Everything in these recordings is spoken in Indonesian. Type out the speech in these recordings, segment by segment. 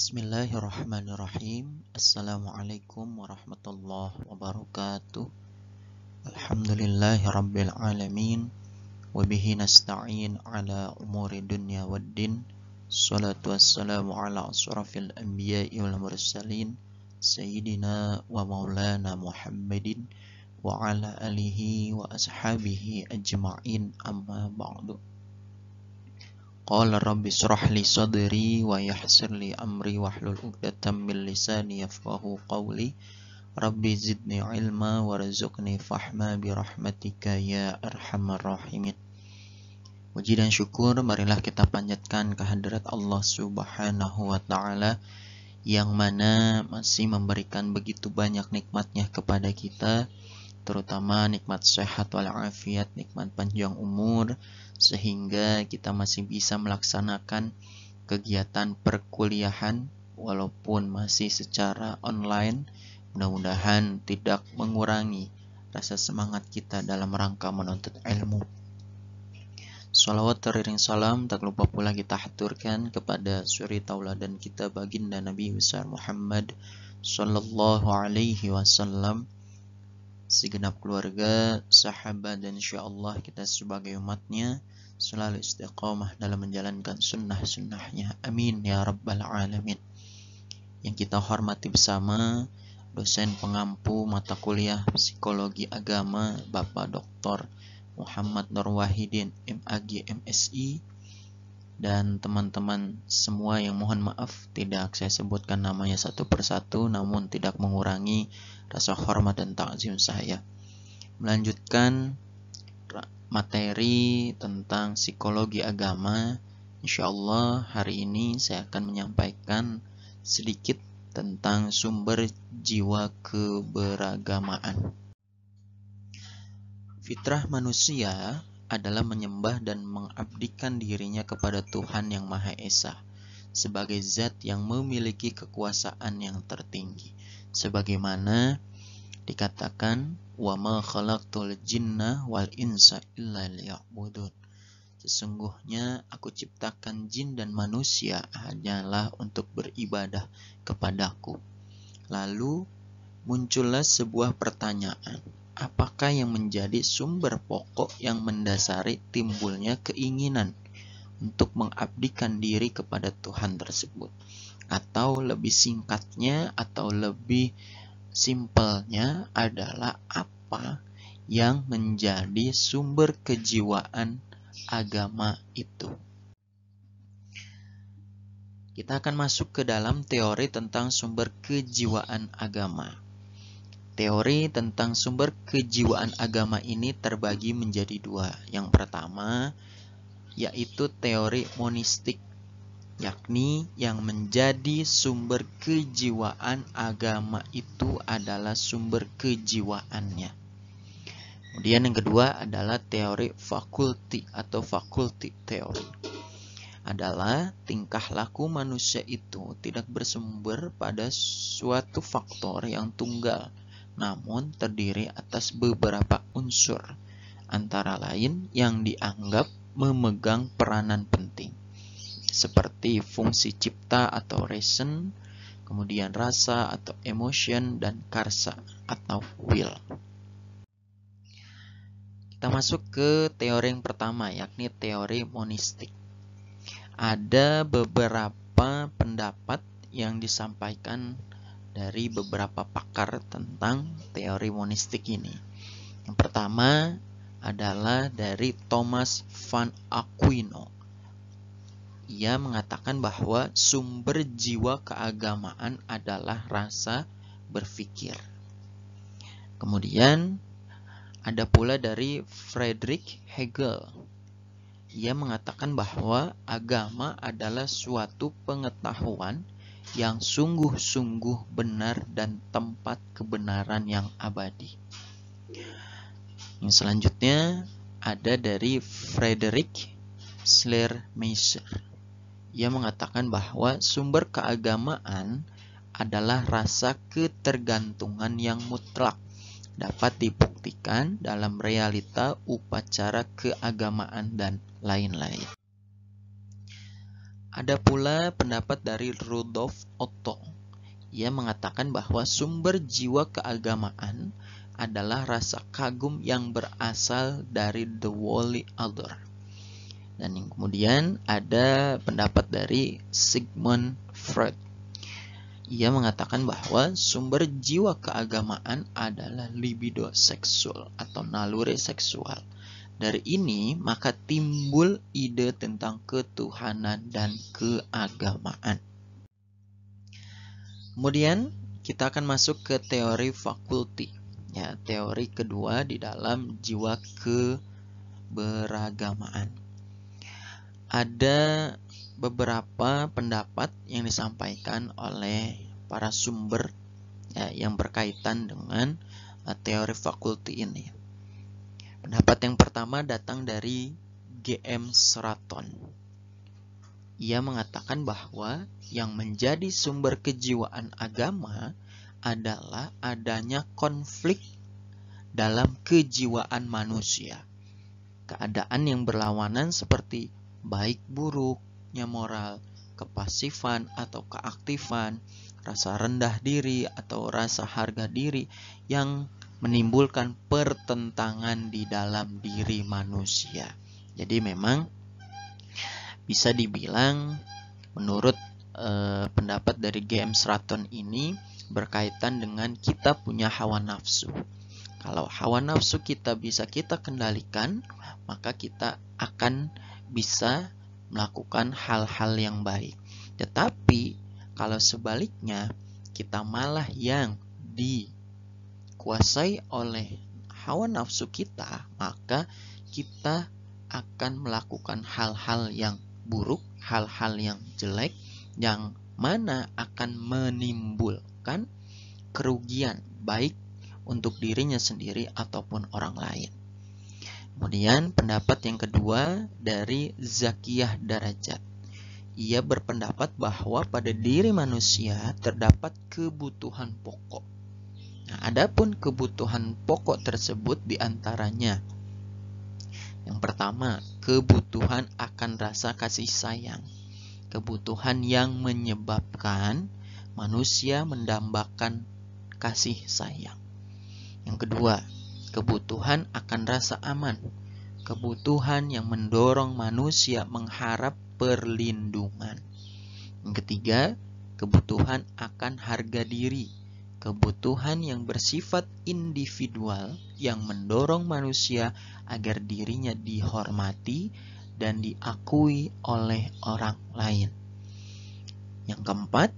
Bismillahirrahmanirrahim. Assalamualaikum warahmatullahi wabarakatuh. Alhamdulillahi rabbil alamin. Wabihi nasta'in ala umuri dunya waddin. Salatu wassalamu ala asrafil anbiya'i wal mursalin, Sayyidina wa maulana Muhammadin wa ala alihi wa ashabihi ajma'in, amma ba'du. Qala rabbi shrah li sadri wa yassir li amri wahlul 'uqdatam min lisani yafqahu qawli. Rabbi zidni ilma warzuqni fahma bi rahmatika ya arhamar rahimin. Puji dan syukur marilah kita panjatkan kehadirat Allah Subhanahu wa taala yang mana masih memberikan begitu banyak nikmatnya kepada kita, terutama nikmat sehat walafiat, nikmat panjang umur, sehingga kita masih bisa melaksanakan kegiatan perkuliahan walaupun masih secara online. Mudah-mudahan tidak mengurangi rasa semangat kita dalam rangka menuntut ilmu. Salawat teriring salam tak lupa pula kita haturkan kepada suri tauladan kita baginda Nabi besar Muhammad sallallahu alaihi wasallam, segenap keluarga, sahabat, dan insyaallah kita sebagai umatnya selalu istiqamah dalam menjalankan sunnah-sunnahnya. Amin ya rabbal alamin. Yang kita hormati bersama dosen pengampu mata kuliah psikologi agama Bapak Dr. Muhammad Nur Wahidin MAG MSI, dan teman-teman semua yang mohon maaf tidak saya sebutkan namanya satu persatu, namun tidak mengurangi rasa hormat dan takzim saya. Melanjutkan materi tentang psikologi agama, insyaallah hari ini saya akan menyampaikan sedikit tentang sumber jiwa keberagamaan. Fitrah manusia adalah menyembah dan mengabdikan dirinya kepada Tuhan yang Maha Esa sebagai zat yang memiliki kekuasaan yang tertinggi, sebagaimana dikatakan wa ma khalaqtul jinna wal insa illa liya'budun. Sesungguhnya aku ciptakan jin dan manusia hanyalah untuk beribadah kepadaku. Lalu muncullah sebuah pertanyaan, apakah yang menjadi sumber pokok yang mendasari timbulnya keinginan untuk mengabdikan diri kepada Tuhan tersebut? Atau lebih singkatnya atau lebih simpelnya adalah apa yang menjadi sumber kejiwaan agama itu? Kita akan masuk ke dalam teori tentang sumber kejiwaan agama. Teori tentang sumber kejiwaan agama ini terbagi menjadi dua. Yang pertama yaitu teori monistik, yakni yang menjadi sumber kejiwaan agama itu adalah sumber kejiwaannya. Kemudian yang kedua adalah teori fakulti atau fakulti teori. Adalah tingkah laku manusia itu tidak bersumber pada suatu faktor yang tunggal, namun terdiri atas beberapa unsur, antara lain yang dianggap memegang peranan penting, seperti fungsi cipta atau reason, kemudian rasa atau emotion, dan karsa atau will. Kita masuk ke teori yang pertama, yakni teori monistik. Ada beberapa pendapat yang disampaikan dari beberapa pakar tentang teori monistik ini. Yang pertama adalah dari Thomas van Aquino. Ia mengatakan bahwa sumber jiwa keagamaan adalah rasa berpikir. Kemudian ada pula dari Friedrich Hegel. Ia mengatakan bahwa agama adalah suatu pengetahuan yang sungguh-sungguh benar dan tempat kebenaran yang abadi. Yang selanjutnya ada dari Friedrich Schleiermacher. Ia mengatakan bahwa sumber keagamaan adalah rasa ketergantungan yang mutlak, dapat dibuktikan dalam realita upacara keagamaan dan lain-lain. Ada pula pendapat dari Rudolf Otto. Ia mengatakan bahwa sumber jiwa keagamaan adalah rasa kagum yang berasal dari the wholly other. Dan yang kemudian ada pendapat dari Sigmund Freud. Ia mengatakan bahwa sumber jiwa keagamaan adalah libido seksual atau naluri seksual. Dari ini maka timbul ide tentang ketuhanan dan keagamaan. Kemudian kita akan masuk ke teori fakulti. Ya, teori kedua di dalam jiwa keberagamaan. Ada beberapa pendapat yang disampaikan oleh para sumber ya, yang berkaitan dengan teori fakulti ini. Pendapat yang pertama datang dari G.M. Stratton. Ia mengatakan bahwa yang menjadi sumber kejiwaan agama adalah adanya konflik dalam kejiwaan manusia. Keadaan yang berlawanan seperti baik buruknya moral, kepasifan atau keaktifan, rasa rendah diri atau rasa harga diri yang menimbulkan pertentangan di dalam diri manusia. Jadi memang bisa dibilang menurut pendapat dari G.M. Stratton ini berkaitan dengan kita punya hawa nafsu. Kalau hawa nafsu kita bisa kita kendalikan, maka kita akan bisa melakukan hal-hal yang baik. Tetapi kalau sebaliknya kita malah yang dikuasai oleh hawa nafsu kita, maka kita akan melakukan hal-hal yang buruk, hal-hal yang jelek, yang mana akan menimbulkan kerugian baik untuk dirinya sendiri ataupun orang lain. Kemudian pendapat yang kedua dari Zakiyah Darajat. Ia berpendapat bahwa pada diri manusia terdapat kebutuhan pokok. Nah, adapun kebutuhan pokok tersebut diantaranya yang pertama, kebutuhan akan rasa kasih sayang. Kebutuhan yang menyebabkan manusia mendambakan kasih sayang. Yang kedua, kebutuhan akan rasa aman. Kebutuhan yang mendorong manusia mengharap perlindungan. Yang ketiga, kebutuhan akan harga diri. Kebutuhan yang bersifat individual yang mendorong manusia agar dirinya dihormati dan diakui oleh orang lain. Yang keempat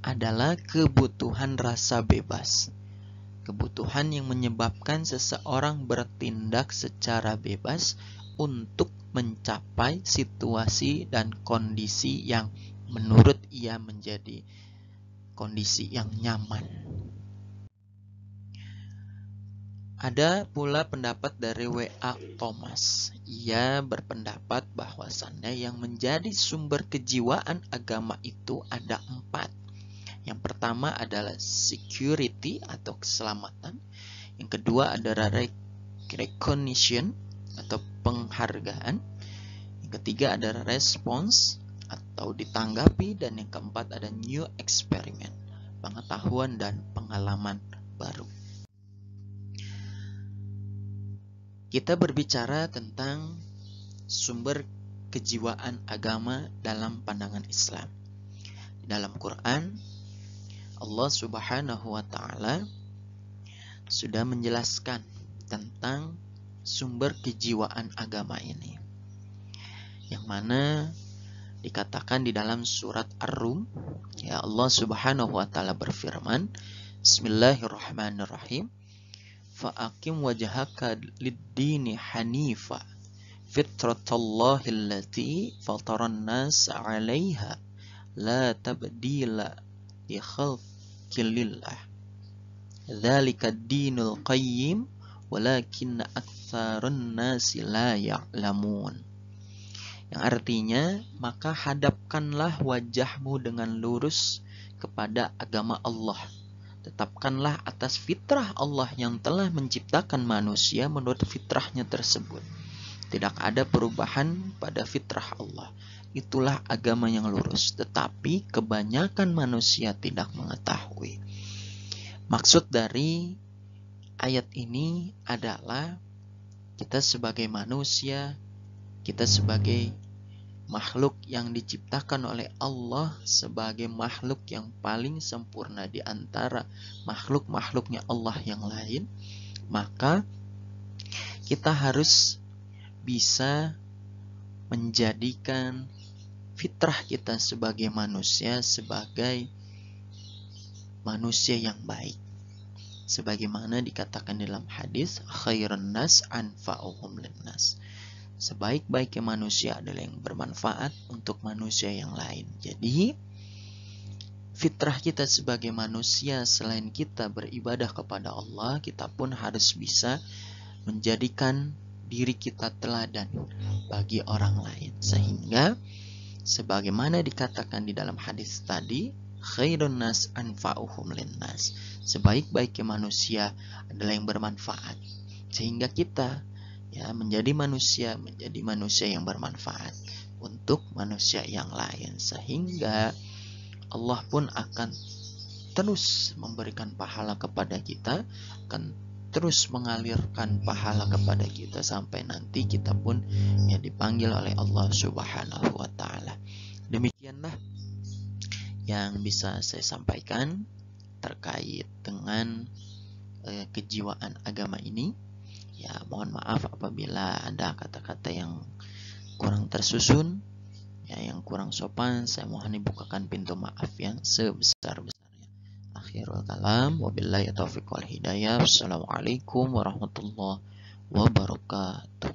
adalah kebutuhan rasa bebas. Kebutuhan yang menyebabkan seseorang bertindak secara bebas untuk mencapai situasi dan kondisi yang menurut ia menjadi kondisi yang nyaman. Ada pula pendapat dari W.A. Thomas. Ia berpendapat bahwasannya yang menjadi sumber kejiwaan agama itu ada 4. Yang pertama adalah security atau keselamatan. Yang kedua adalah recognition atau penghargaan. Yang ketiga adalah response atau ditanggapi, dan yang keempat ada new experiment, pengetahuan dan pengalaman baru. Kita berbicara tentang sumber kejiwaan agama dalam pandangan Islam. Di dalam Quran, Allah Subhanahu wa Ta'ala sudah menjelaskan tentang sumber kejiwaan agama ini, yang mana dikatakan di dalam surat Ar-Rum, ya, Allah Subhanahu wa Ta'ala berfirman, Bismillahirrahmanirrahim, fa'aqim wajhaka lid-dini hanifa fitratallahi allati fataran nas 'alaiha la tabdila li khalqillah dzalika ad-dinul qayyim walakinna aktsarun nasi la ya'lamun. Yang artinya, maka hadapkanlah wajahmu dengan lurus kepada agama Allah. Tetapkanlah atas fitrah Allah yang telah menciptakan manusia menurut fitrahnya tersebut. Tidak ada perubahan pada fitrah Allah. itulah agama yang lurus. Tetapi kebanyakan manusia tidak mengetahui. Maksud dari ayat ini adalah kita sebagai manusia, kita sebagai makhluk yang diciptakan oleh Allah, sebagai makhluk yang paling sempurna di antara makhluk-makhluknya Allah yang lain, maka kita harus bisa menjadikan fitrah kita sebagai manusia sebagai manusia yang baik. Sebagaimana dikatakan dalam hadis, khairun nas anfa'uhum linnas. Sebaik-baiknya manusia adalah yang bermanfaat untuk manusia yang lain. Jadi, fitrah kita sebagai manusia, selain kita beribadah kepada Allah, kita pun harus bisa menjadikan diri kita teladan bagi orang lain. Sehingga, sebagaimana dikatakan di dalam hadis tadi, khairun nas anfa'uhum linnas. Sebaik-baiknya manusia adalah yang bermanfaat. Sehingga kita menjadi manusia yang bermanfaat untuk manusia yang lain, sehingga Allah pun akan terus memberikan pahala kepada kita, akan terus mengalirkan pahala kepada kita sampai nanti kita pun dipanggil oleh Allah Subhanahu wa taala. Demikianlah yang bisa saya sampaikan terkait dengan kejiwaan agama ini. Ya, mohon maaf apabila ada kata-kata yang kurang tersusun, yang kurang sopan. Saya mohon dibukakan pintu maaf yang sebesar-besarnya. Akhirul kalam, wabillahi taufiq wal hidayah. Wassalamualaikum warahmatullahi wabarakatuh.